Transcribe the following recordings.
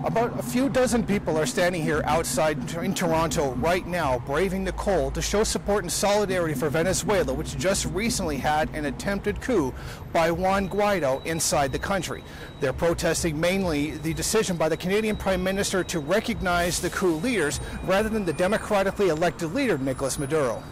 About a few dozen people are standing here outside in Toronto right now, braving the cold to show support and solidarity for Venezuela, which just recently had an attempted coup by Juan Guaido inside the country. They're protesting mainly the decision by the Canadian Prime Minister to recognize the coup leaders rather than the democratically elected leader, Nicholas Maduro.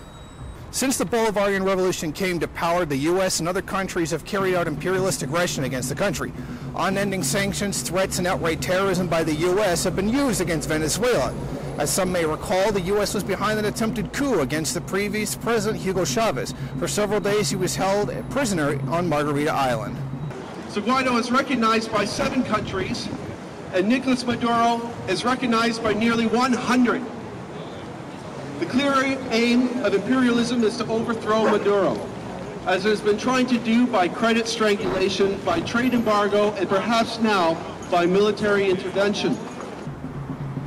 Since the Bolivarian Revolution came to power, the U.S. and other countries have carried out imperialist aggression against the country. Unending sanctions, threats, and outright terrorism by the U.S. have been used against Venezuela. As some may recall, the U.S. was behind an attempted coup against the previous president, Hugo Chavez. For several days, he was held a prisoner on Margarita Island. So Guaido is recognized by 7 countries, and Nicholas Maduro is recognized by nearly 100. The clear aim of imperialism is to overthrow Maduro, as it has been trying to do by credit strangulation, by trade embargo, and perhaps now by military intervention.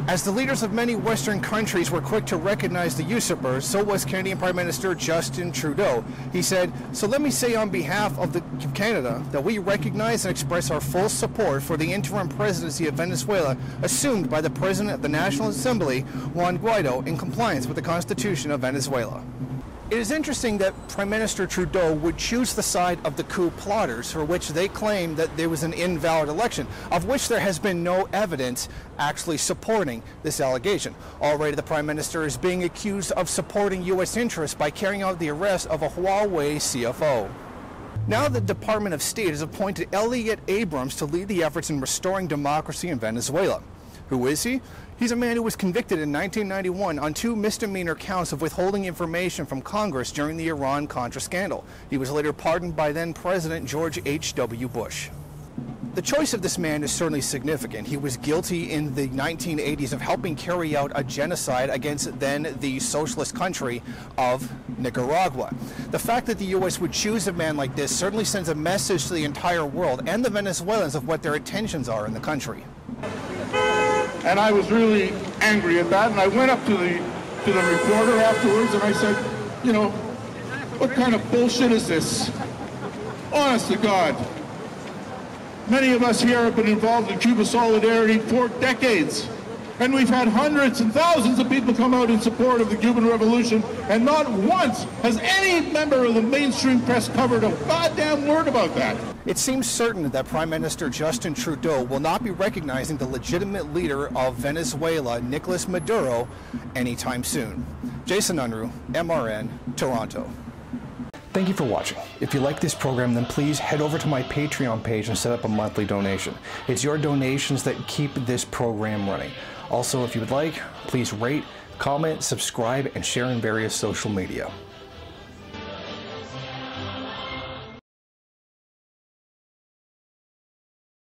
As the leaders of many Western countries were quick to recognize the usurper, so was Canadian Prime Minister Justin Trudeau. He said, "So let me say on behalf of Canada that we recognize and express our full support for the interim presidency of Venezuela assumed by the President of the National Assembly, Juan Guaido, in compliance with the Constitution of Venezuela." It is interesting that Prime Minister Trudeau would choose the side of the coup plotters, for which they claim that there was an invalid election, of which there has been no evidence actually supporting this allegation. Already the Prime Minister is being accused of supporting U.S. interests by carrying out the arrest of a Huawei CFO. Now the Department of State has appointed Elliot Abrams to lead the efforts in restoring democracy in Venezuela. Who is he? He's a man who was convicted in 1991 on 2 misdemeanor counts of withholding information from Congress during the Iran-Contra scandal. He was later pardoned by then-President George H.W. Bush. The choice of this man is certainly significant. He was guilty in the 1980s of helping carry out a genocide against then the socialist country of Nicaragua. The fact that the U.S. would choose a man like this certainly sends a message to the entire world and the Venezuelans of what their intentions are in the country. And I was really angry at that, and I went up to the reporter afterwards and I said, you know, what kind of bullshit is this? Honest to God. Many of us here have been involved in Cuba Solidarity for decades, and we've had hundreds and thousands of people come out in support of the Cuban Revolution, and not once has any member of the mainstream press covered a goddamn word about that. It seems certain that Prime Minister Justin Trudeau will not be recognizing the legitimate leader of Venezuela, Nicholas Maduro, anytime soon. Jason Unruhe, MRN, Toronto. Thank you for watching. If you like this program, then please head over to my Patreon page and set up a monthly donation. It's your donations that keep this program running. Also, if you would like, please rate, comment, subscribe, and share in various social media.